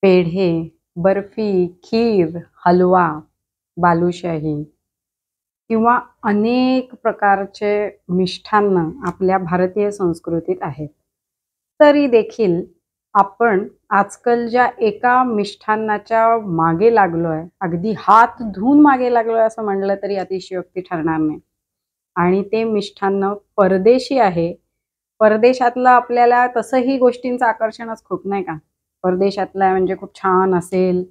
पेढे, बर्फी, खीर, हलवा, बालुशाही किंवा अनेक प्रकारचे मिष्ठान्न आपल्या भारतीय संस्कृतीत आहेत. तरी देखील आपण आजकाल ज्या एका मिष्ठान्नाच्या मागे लागलोय, अगदी हात धुवून मागे लागलोय असं म्हणलं तरी अतिशयोक्ती ठरणार नाही. आणि ते मिष्ठान्न परदेशी आहे. परदेशातलं आपल्याला तसंही गोष्टींचं आकर्षणच खूप नाही का? परदेशातला म्हणजे खूप छान असेल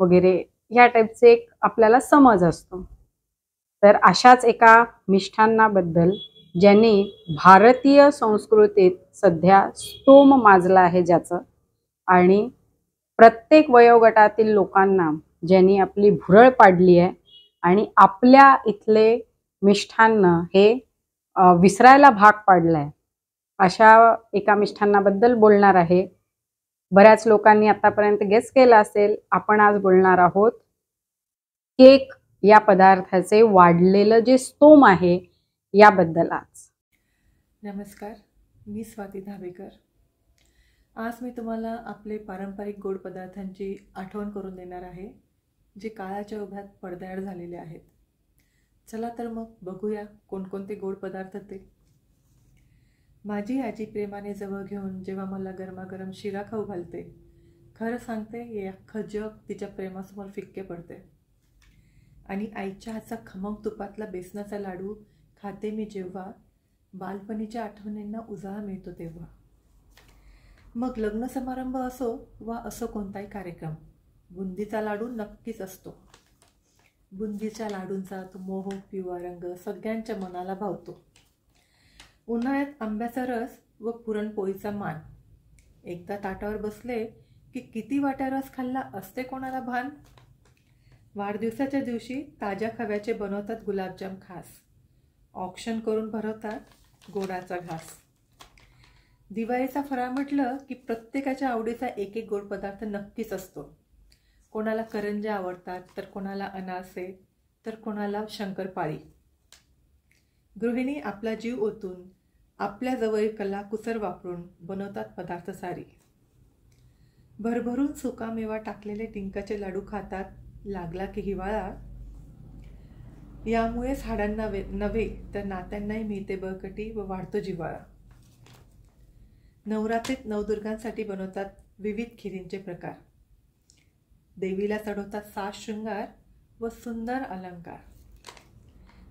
वगैरे ह्या टाईपचे एक आपल्याला समज असतो. तर अशाच एका मिष्ठान्नाबद्दल ज्यांनी भारतीय संस्कृतीत सध्या स्तोम माजला आहे ज्याचं, आणि प्रत्येक वयोगटातील लोकांना ज्यांनी आपली भुरळ पाडली आहे आणि आपल्या इथले मिष्ठान्न हे विसरायला भाग पाडलंय, अशा एका मिष्ठान्नाबद्दल बोलणार आहे. बऱ्याच लोकांनी आतापर्यंत गेस केला असेल, आपण आज बोलणार आहोत केक या पदार्थाचे वाढलेलं जे स्तोम आहे याबद्दल. आज नमस्कार, मी स्वाती धाबेकर. आज मी तुम्हाला आपले पारंपरिक गोड पदार्थांची आठवण करून देणार आहे, जे काळाच्या ओघात पडद्याआड झालेले आहेत. चला तर मग बघूया कोणकोणते गोड पदार्थ ते. माझी आजी प्रेमाने जवळ घेऊन जेव्हा मला गरमागरम शिरा खाऊ घालते, खरं सांगते हे अख्खं जग तिच्या प्रेमासमोर फिक्के पडते. आणि आईच्या हातचा खमंग तुपातला बेसनाचा लाडू खाते मी जेव्हा, बालपणीच्या आठवणींना उजाळा मिळतो तेव्हा. मग लग्न समारंभ असो वा असो कोणताही कार्यक्रम, बुंदीचा लाडू नक्कीच असतो. बुंदीच्या लाडूंचा तो मोह पिवळा रंग सगळ्यांच्या मनाला भावतो. उन्हाळ्यात आंब्याचा रस व पुरणपोळीचा मान. एकदा ताटावर बसले की किती वाट्या रस खाल्ला असते कोणाला भान. वाढदिवसाच्या दिवशी ताज्या खव्याचे बनवतात गुलाबजाम खास, ऑक्शन करून भरवतात गोडाचा घास. दिवाळीचा फराळ म्हटलं की प्रत्येकाच्या आवडीचा एक एक गोड पदार्थ नक्कीच असतो. कोणाला करंज्या आवडतात, तर कोणाला अनारसे, तर कोणाला शंकरपाळी. गृहिणी आपला जीव ओतून आपल्या जवळील कलाकुसर वापरून बनवतात पदार्थ सारी. भरभरून सुकामेवा टाकलेले डिंकाचे लाडू खातात लागला की हिवाळा. यामुळेच हाडांना नव्हे तर नात्यांनाही मिळते बळकटी व वाढतो जिव्हाळा. नवरात्रीत नवदुर्गांसाठी बनवतात विविध खिरींचे प्रकार. देवीला चढवतात साज शृंगार व सुंदर अलंकार.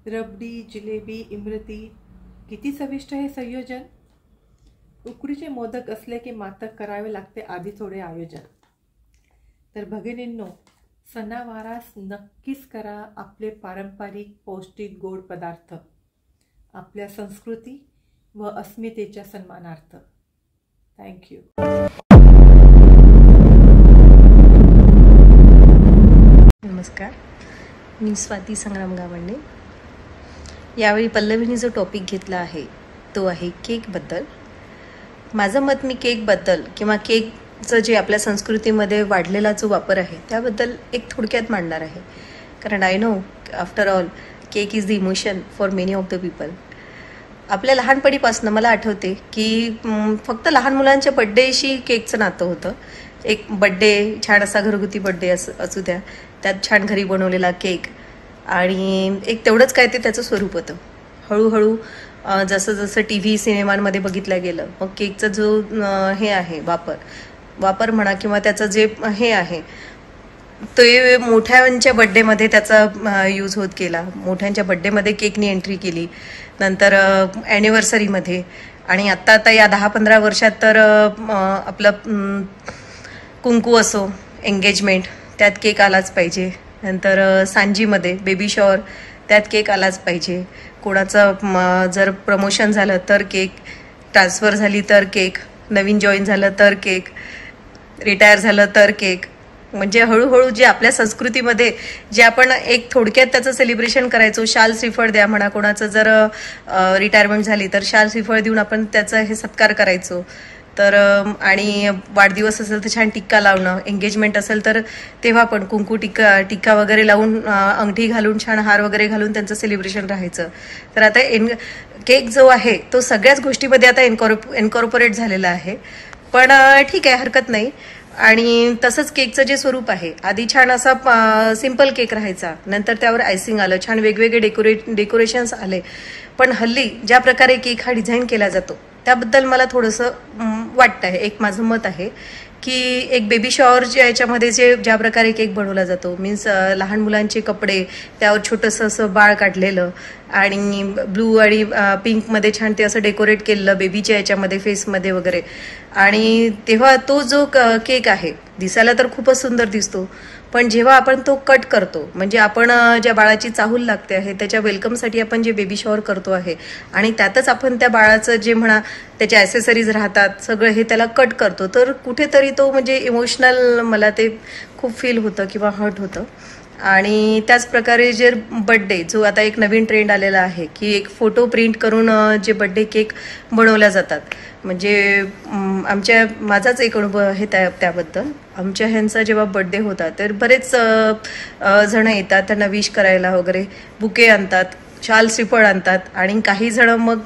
रबडी, जिलेबी, इमरती, किती चविष्ट हे संयोजन. उकडीचे मोदक असले की मात्र करावे लागते आधी थोडे आयोजन. तर भगिनींनो, सणावारास नक्कीच करा आपले पारंपरिक पौष्टिक गोड पदार्थ, आपल्या संस्कृती व अस्मितेच्या सन्मानार्थ. थँक्यू. नमस्कार, मी स्वाती संग्राम गावंडे. यावेळी पल्लवीने जो टॉपिक घेतला आहे तो आहे केकबद्दल. माझं मत मी केकबद्दल किंवा केकचं जे आपल्या संस्कृतीमध्ये वाढलेला जो वापर आहे त्याबद्दल एक थोडक्यात मांडणार आहे. कारण I know after all cake is the emotion for many of the people. आपल्या लहानपणीपासून मला आठवते की फक्त लहान मुलांच्या बड्डेशी केकचं नातं होतं. एक बड्डे छान असा घरगुती बड्डे असू द्या, त्यात छान घरी बनवलेला केक, आणि एक तेवढंच काय ते त्याचं स्वरूप होतं. हळूहळू जसं जसं टी व्ही सिनेमांमध्ये बघितलं गेलं, मग केकचा जो हे आहे वापर म्हणा किंवा त्याचं जे हे आहे ते मोठ्यांच्या बड्डेमध्ये त्याचा यूज होत गेला. मोठ्यांच्या बड्डेमध्ये केकनी एंट्री केली, नंतर ॲनिव्हर्सरीमध्ये, आणि आत्ता या 10-15 वर्षात तर आपलं कुंकू असो, एंगेजमेंट, त्यात केक आलाच पाहिजे. नंतर सांजीमध्ये बेबी शॉवर, त्यात केक आलाच पाहिजे. कोणाचं जर प्रमोशन झालं तर केक, ट्रान्सफर झाली तर केक, नवीन जॉईन झालं तर केक, रिटायर झालं तर केक. म्हणजे हळूहळू जे आपल्या संस्कृतीमध्ये जे आपण एक थोडक्यात त्याचं सेलिब्रेशन करायचो, शाल श्रीफळ द्या म्हणा, कोणाचं जर रिटायरमेंट झाली तर शाल श्रीफळ देऊन आपण त्याचा हे सत्कार करायचो. तर आणि वाढदिवस असेल तर छान टिक्का लावणं, एंगेजमेंट असेल तर तेव्हा पण कुंकू टिक्का वगैरे लावून, अंगठी घालून, छान हार वगैरे घालून त्यांचं सेलिब्रेशन राहायचं. तर आता केक जो आहे तो सगळ्याच गोष्टीमध्ये आता इन्कॉर्पोरेट झालेला आहे. पण ठीक आहे, हरकत नाही. आणि तसंच केकचं जे स्वरूप आहे, आधी छान असा सिंपल केक राहायचा, नंतर त्यावर आयसिंग आलं, छान वेगवेगळे डेकोरेशन्स आले. पण हल्ली ज्या प्रकारे केक हा डिझाईन केला जातो त्याबद्दल मला थोडंसं वाटतं आहे, एक माझं मत आहे की एक बेबी शॉवरच्या याच्यामध्ये ज्या प्रकारे केक बनवला जातो, मीन्स लहान मुलांचे कपडे, त्यावर छोटंसं असं बाळ काढलेलं आणि ब्लू आणि पिंकमध्ये छान ते असं डेकोरेट केलेलं बेबीच्या याच्यामध्ये फेसमध्ये वगैरे. आणि तेव्हा तो जो केक आहे दिसायला तर खूपच सुंदर दिसतो, पण जेव्हा आपण तो कट करतो, म्हणजे आपण ज्या बाळाची चाहूल लागते आहे त्याच्या वेलकमसाठी आपण जे बेबी शॉवर करतो आहे आणि त्यातच आपण त्या बाळाचं जे म्हणा त्याचे ॲसेसरीज राहतात सगळं हे त्याला कट करतो, तर कुठेतरी तो म्हणजे इमोशनल मला ते खूप फील होतं किंवा हर्ट होतं. आणि त्याच प्रकारे जे बड्डे, जो आता एक नवीन ट्रेंड आलेला आहे की एक फोटो प्रिंट करून जे बड्डे केक बनवल्या जातात, म्हणजे माझाच एक अनुभव आहे त्याबद्दल. आमच्या ह्यांचा जेव्हा बड्डे होता तर बरेच जण येतात त्यांना विश करायला वगैरे, बुके आणतात, शाल श्रीफळ आणतात आणि काही जण मग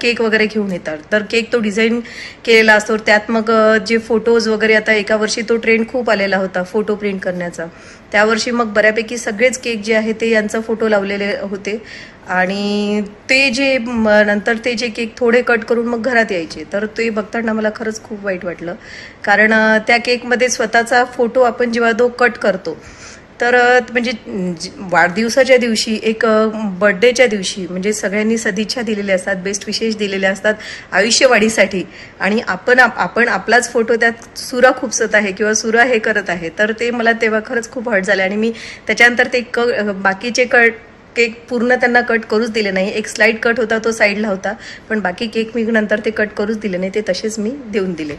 केक वगैरे घेऊन येतात. तर केक तो डिझाईन केलेला असतो, त्यात मग जे फोटोज वगैरे, आता एका वर्षी तो ट्रेंड खूप आलेला होता फोटो प्रिंट करण्याचा, त्यावर्षी मग बऱ्यापैकी सगळेच केक जे आहे ते यांचा फोटो लावलेले होते. आणि ते जे नंतर ते जे केक थोडे कट करून मग घरात यायचे, तर ते बघताना मला खरंच खूप वाईट वाटलं. कारण त्या केकमध्ये स्वतःचा फोटो आपण जेव्हा तो कट करतो तर म्हणजे वाढदिवसाच्या दिवशी, एक बर्थडेच्या दिवशी, म्हणजे सगळ्यांनी सदिच्छा दिलेल्या असतात, बेस्ट विशेष दिलेले असतात आयुष्यवाढीसाठी, आणि आपण आपलाच फोटो त्यात सुरा खुपसत आहे किंवा सुरा हे करत आहे. तर ते मला तेव्हा खरंच खूप हर्ट झाले आणि मी त्याच्यानंतर ते बाकीचे केक पूर्ण त्यांना कट करूच दिले नाही. एक स्लाइड कट होता तो साईडला होता, पण बाकी केक मी नंतर ते कट करूच दिले नाही, ते तसेच मी देऊन दिले.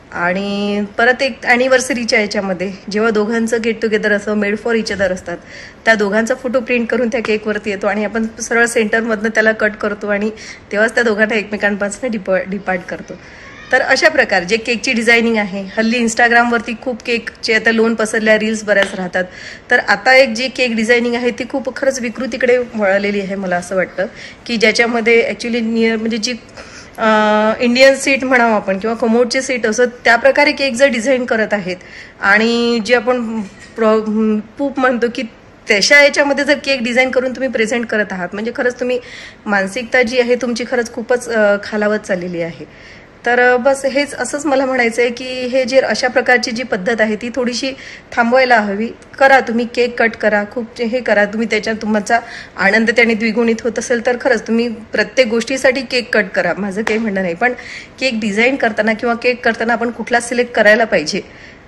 आणि परत एक ॲनिव्हर्सरीच्या याच्यामध्ये जेव्हा दोघांचं गेट टुगेदर असं मेड फॉर इच अदर असतात, त्या दोघांचा फोटो प्रिंट करून त्या केकवरती येतो आणि आपण सरळ सेंटरमधनं त्याला कट करतो आणि तेव्हाच त्या दोघांना एकमेकांपासून डिपार्ट करतो. तर अशा प्रकारे जे केकची डिझायनिंग आहे, हल्ली इंस्टाग्रामवरती खूप केकचे आता लोन पसरल्या रील्स बऱ्याच राहतात. तर आता एक जी केक डिझायनिंग आहे ती खूप खरंच विकृतीकडे वळलेली आहे मला असं वाटतं, की ज्याच्यामध्ये ॲक्च्युली म्हणजे जी इंडियन सीट म्हणावं आपण किंवा कमोडचे सीट असं त्या प्रकारे केक जर डिझाईन करत आहेत आणि जे आपण पूप म्हणतो की तशा याच्यामध्ये जर केक डिझाईन करून तुम्ही प्रेझेंट करत आहात, म्हणजे खरंच तुम्ही मानसिकता जी आहे तुमची खरंच खूपच खालावत चाललेली आहे. तर बस हेच असंच मला म्हणायचं आहे की हे जे अशा प्रकारची जी पद्धत आहे ती थोडीशी थांबवायला हवी. करा तुम्ही केक कट करा, खूप हे करा तुम्ही, त्याच्यात तुमचा आनंद त्याने द्विगुणित होत असेल तर खरंच तुम्ही प्रत्येक गोष्टीसाठी केक कट करा, माझं काही म्हणणं नाही. पण केक डिझाईन करताना किंवा केक करताना आपण कुठला सिलेक्ट करायला पाहिजे,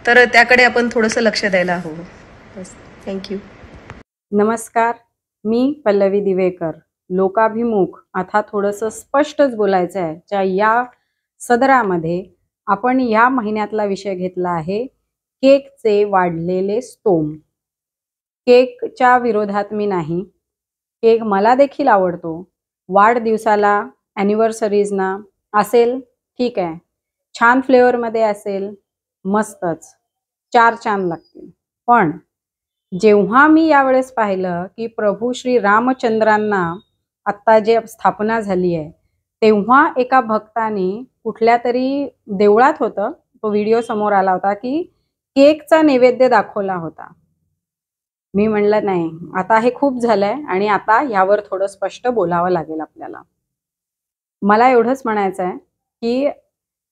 तर त्याकडे आपण थोडंसं लक्ष द्यायला हवं. बस, थँक्यू. नमस्कार, मी पल्लवी दिवेकर. लोकाभिमुख आता थोडंसं स्पष्टच बोलायचं आहे च्या या सदरामध्ये आपण या महिन्यातला विषय घेतला आहे केकचे वाढलेले स्तोम. केकच्या विरोधात मी नाही, केक मला देखील आवडतो. वाढदिवसाला, ॲनिव्हर्सरीजना असेल ठीक आहे, छान फ्लेवरमध्ये असेल मस्तच, 4 चांद लागतील. पण जेव्हा मी यावेळेस पाहिलं की प्रभू श्री रामचंद्रांना आत्ता जे स्थापना झाली आहे, तेव्हा एका भक्ताने कुठल्या तरी देवळात होतं, तो व्हिडिओ समोर आला होता की केकचा नैवेद्य दाखवला होता. मी म्हणलं नाही, आता हे खूप झालंय आणि आता यावर थोडं स्पष्ट बोलावं लागेल आपल्याला. मला एवढंच म्हणायचं आहे की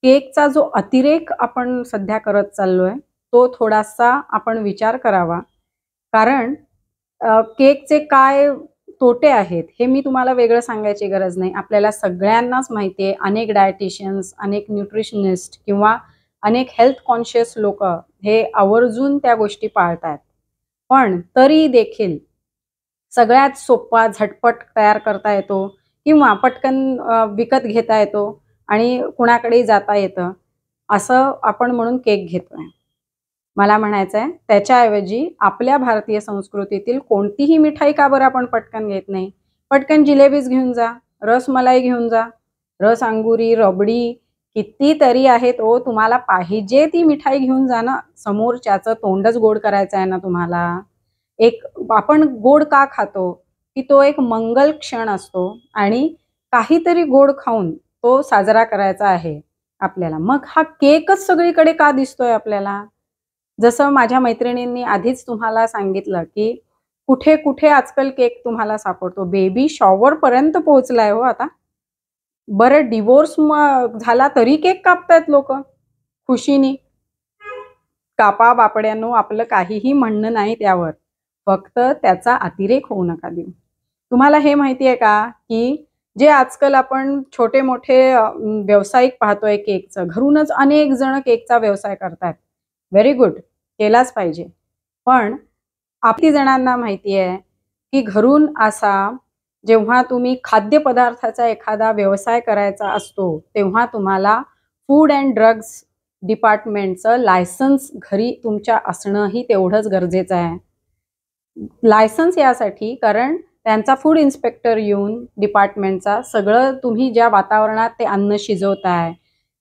केकचा जो अतिरेक आपण सध्या करत चाललोय तो थोडासा आपण विचार करावा. कारण केकचे काय तोटे आहेत हे मी तुम्हाला वेगळं सांगायची गरज नाही, आपल्याला सगळ्यांनाच माहिती आहे. अनेक डायटिशियन्स, अनेक न्यूट्रिशनिस्ट किंवा अनेक हेल्थ कॉन्शियस लोक हे आवर्जून त्या गोष्टी पाळतात. पण तरी देखील सगळ्यात सोपा, झटपट तयार करता येतो किंवा पटकन विकत घेता येतो आणि कुणाकडेही जाता येतं असं आपण म्हणून केक घेतोय. मला म्हणायचं आहे त्याच्याऐवजी आपल्या भारतीय संस्कृतीतील कोणतीही मिठाई का बरं आपण पटकन घेत नाही? पटकन जिलेबीच घेऊन जा, रसमलाई घेऊन जा, रस अंगुरी, रबडी कितीतरी आहेत ओ, तुम्हाला पाहिजे ती मिठाई घेऊन जा ना. समोरच्याचं तोंडच गोड करायचं आहे ना तुम्हाला. एक आपण गोड का खातो की तो एक मंगल क्षण असतो आणि काहीतरी गोड खाऊन तो साजरा करायचा आहे आपल्याला. मग हा केकच सगळीकडे का दिसतोय आपल्याला? जसं माझ्या मैत्रिणींनी आधीच तुम्हाला सांगितलं की कुठे कुठे आजकाल केक तुम्हाला सापडतो, बेबी शॉवर पर्यंत पोहोचलाय हो आता. बरं डिवोर्स झाला तरी केक कापतायत लोक खुशीनी. कापा बापड्यांनो, आपलं काहीही म्हणणं नाही त्यावर, फक्त त्याचा अतिरेक होऊ नका देऊ. तुम्हाला हे माहिती आहे का की जे आजकाल आपण छोटे मोठे व्यावसायिक पाहतोय केकचं, घरूनच अनेक जण केकचा व्यवसाय करतात. व्हेरी गुड, केलाच पाहिजे. पण किती जणांना माहिती आहे की घरून असा जेव्हा तुम्ही खाद्यपदार्थाचा एखादा व्यवसाय करायचा असतो तेव्हा तुम्हाला फूड अँड ड्रग्स डिपार्टमेंटचं लायसन्स घरी तुमच्या असणंही तेवढंच गरजेचं आहे. लायसन्स यासाठी कारण त्यांचा फूड इन्स्पेक्टर येऊन डिपार्टमेंटचा सगळं तुम्ही ज्या वातावरणात ते अन्न शिजवताय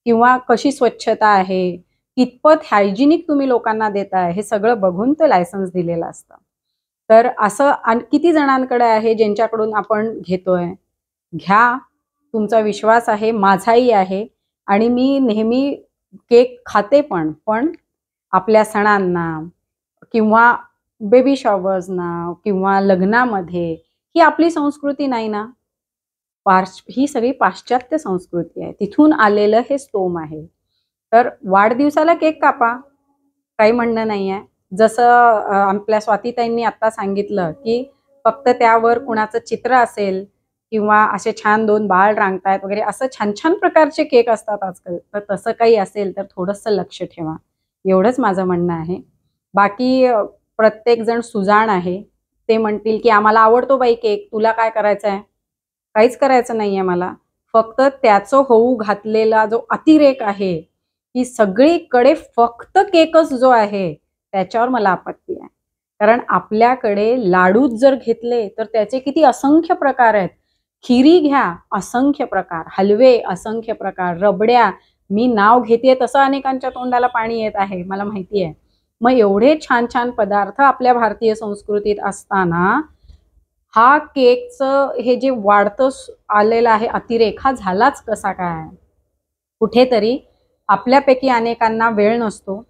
किंवा कशी स्वच्छता आहे, कितपत हायजिनिक तुम्ही लोकांना देताय, हे सगळं बघून ते लायसन्स दिलेलं असतं. तर असं किती जणांकडे आहे ज्यांच्याकडून आपण घेतोय. घ्या, तुमचा विश्वास आहे, माझाही आहे आणि मी नेहमी केक खाते पण आपल्या सणांना किंवा बेबी शॉवर्सना किंवा लग्नामध्ये. ही आपली संस्कृती नाही ना, ही सगळी पाश्चात्य संस्कृती आहे, तिथून आलेलं हे स्तोम आहे. तर वाढदिवसाला केक कापा, काही म्हणणं नाही आहे. जसं आपल्या स्वातीताईंनी आता सांगितलं की फक्त त्यावर कुणाचं चित्र असेल किंवा असे छान 2 बाळ रांगतायत वगैरे असं छान छान प्रकारचे केक असतात आजकाल, तर तसं काही असेल तर थोडंसं लक्ष ठेवा, एवढंच माझं म्हणणं आहे. बाकी प्रत्येकजण सुजाण आहे, ते म्हणतील की आम्हाला आवडतो बाई केक, तुला काय करायचं आहे. काहीच करायचं नाही आहे मला, फक्त त्याचं होऊ घातलेला जो अतिरेक आहे की सगळीकडे फक्त केकच जो आहे त्याच्यावर मला आपत्ती आहे. कारण आपल्याकडे लाडूच जर घेतले तर त्याचे किती असंख्य प्रकार आहेत. खिरी घ्या, असंख्य प्रकार, हलवे असंख्य प्रकार, रबड्या, मी नाव घेते तसं अनेकांच्या तोंडाला पाणी येत आहे, मला माहिती आहे. मग एवढे छान छान पदार्थ आपल्या भारतीय संस्कृतीत असताना हा केकचं हे जे वाढतं आलेलं आहे अतिरेक, हा झालाच कसा काय. कुठेतरी आपल्यापैकी अनेकांना वेळ नसतो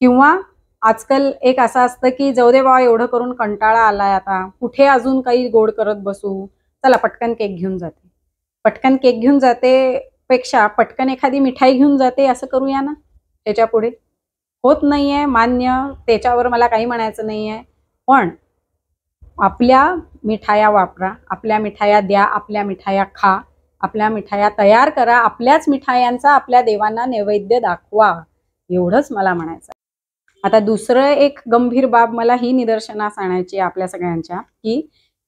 किंवा आजकाल एक असं असतं की जाऊ दे बाबा, एवढं करून कंटाळा आलाय आता, कुठे अजून काही गोड करत बसू, चला पटकन केक घेऊन जाते. पटकन केक घेऊन जाते पेक्षा पटकन एखादी मिठाई घेऊन जाते असं करूया ना. त्याच्या पुढे होत नाहीये मान्य, त्याच्यावर मला काही म्हणायचं नाहीये. पण आपल्या मिठाया वापरा, आपल्या मिठाया द्या, आपल्या मिठाया खा, आपल्या मिठाया तयार करा, आपल्याच मिठायांचा आपल्या देवांना नैवेद्य दाखवा, एवढंच मला म्हणायचं. आता दुसरं एक गंभीर बाब मला ही निदर्शनास आणायची आपल्या सगळ्यांच्या की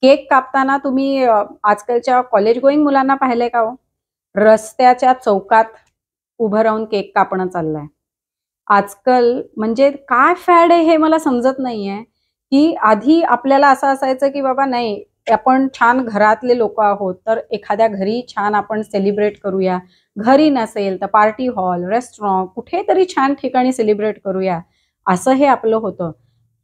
केक कापताना तुम्ही आजकालच्या कॉलेज गोईंग मुलांना पाहिलंय का हो, रस्त्याच्या चौकात उभं राहून केक कापणं चाललंय आजकाल. म्हणजे काय फॅड आहे हे मला समजत नाहीये. की आधी आपल्याला असं असायचं की बाबा नाही, आपण छान घरातले लोक आहोत तर एखाद्या घरी छान आपण सेलिब्रेट करूया, घरी नसेल तर पार्टी हॉल, रेस्टॉरंट, कुठेतरी छान ठिकाणी सेलिब्रेट करूया, असं हे आपलं होतं.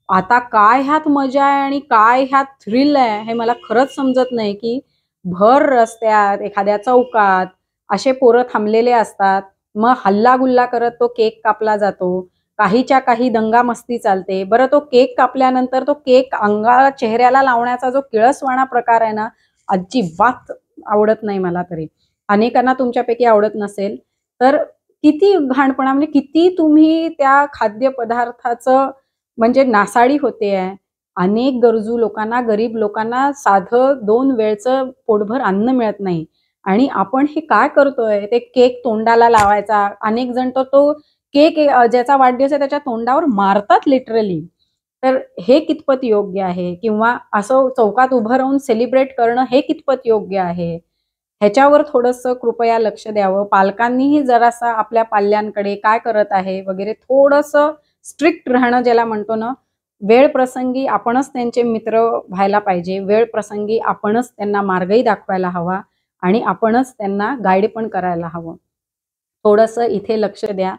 आता काय ह्यात मजा आहे आणि काय ह्यात थ्रिल आहे हे मला खरंच समजत नाही. की भर रस्त्यात एखाद्या चौकात असे पोरं थांबलेले असतात, मग हल्लागुल्ला करत तो केक कापला जातो, काहीच्या काही दंगा मस्ती चालते. बरं तो केक कापल्यानंतर तो केक अंगाला चेहऱ्याला लावण्याचा जो किळसवाणा प्रकार आहे ना, अजिबात आवडत नाही मला. तरी अनेकांना तुमच्यापैकी आवडत नसेल तर किती घाणपणा, म्हणजे किती तुम्ही त्या खाद्यपदार्थाचं म्हणजे नासाडी होते आहे. अनेक गरजू लोकांना, गरीब लोकांना साधं 2 वेळचं पोटभर अन्न मिळत नाही आणि आपण हे काय करतोय, ते केक तोंडाला लावायचा. अनेक जण तर तो केक ज्याचा वाढदिवस आहे त्याच्या तोंडावर मारतात लिटरली. तर हे कितपत योग्य आहे किंवा असं चौकात उभं राहून सेलिब्रेट करणं हे कितपत योग्य आहे, ह्याच्यावर थोडंसं कृपया लक्ष द्यावं. पालकांनीही जरासा आपल्या पाल्यांकडे काय करत आहे वगैरे थोडंसं स्ट्रिक्ट राहणं ज्याला म्हणतो ना. वेळ प्रसंगी आपणच त्यांचे मित्र व्हायला पाहिजे, वेळ प्रसंगी आपणच त्यांना मार्गही दाखवायला हवा आणि आपणच त्यांना गाईड पण करायला हवं. थोडंसं इथे लक्ष द्या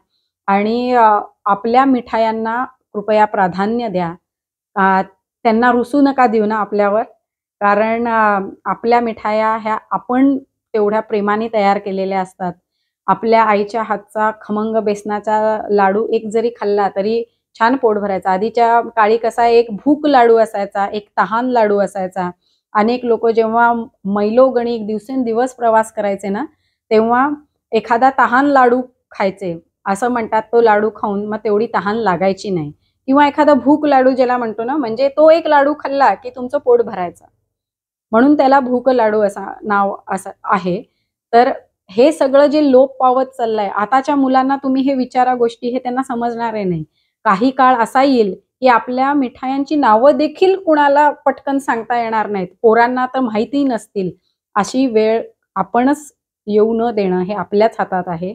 आणि आपल्या मिठायांना कृपया प्राधान्य द्या. त्यांना रुसू नका देऊ ना आपल्यावर, कारण आपल्या मिठाया ह्या आपण तेवढ्या प्रेमाने तयार केलेल्या असतात. आपल्या आईच्या हातचा खमंग बेसनाचा लाडू एक जरी खाल्ला तरी छान पोट भरायचं. आधीच्या काळी कसा एक भूक लाडू असायचा, एक तहान लाडू असायचा. अनेक लोक जेव्हा मैलोगणिक दिवसेंदिवस प्रवास करायचे ना, तेव्हा एखादा तहान लाडू खायचे. असं म्हणतात तो लाडू खाऊन मग तेवढी तहान लागायची नाही. किंवा एखादा भूक लाडू ज्याला म्हणतो ना, म्हणजे तो एक लाडू खाल्ला की तुमचं पोट भरायचं, म्हणून त्याला भूक लाडू असा नाव असं आहे. तर हे सगळं जे लोप पावत चाललंय, आताच्या मुलांना तुम्ही हे विचारा गोष्टी, हे त्यांना समजणार नाही. काही काळ असा येईल की आपल्या मिठायांची नावं देखील कुणाला पटकन सांगता येणार नाहीत, पोरांना तर माहिती नसतील. अशी वेळ आपणच येऊ न देणं हे आपल्याच हातात आहे.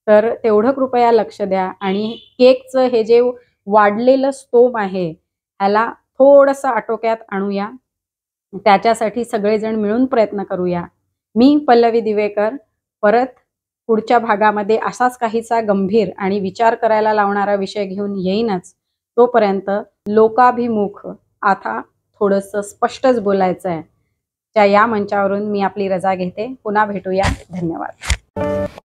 तर तेवढं कृपया लक्ष द्या आणि केकचं हे जे वाढलेलं स्तोम आहे ह्याला थोडंसं आटोक्यात आणूया. त्याच्यासाठी सगळेजण मिळून प्रयत्न करूया. मी पल्लवी दिवेकर परत पुढच्या भागामध्ये असाच काहीसा गंभीर आणि विचार करायला लावणारा विषय घेऊन येईनच. तोपर्यंत लोकाभिमुख आता थोडंसं स्पष्टच बोलायचं आहे. त्या या मंचावरून मी आपली रजा घेते. पुन्हा भेटूया. धन्यवाद.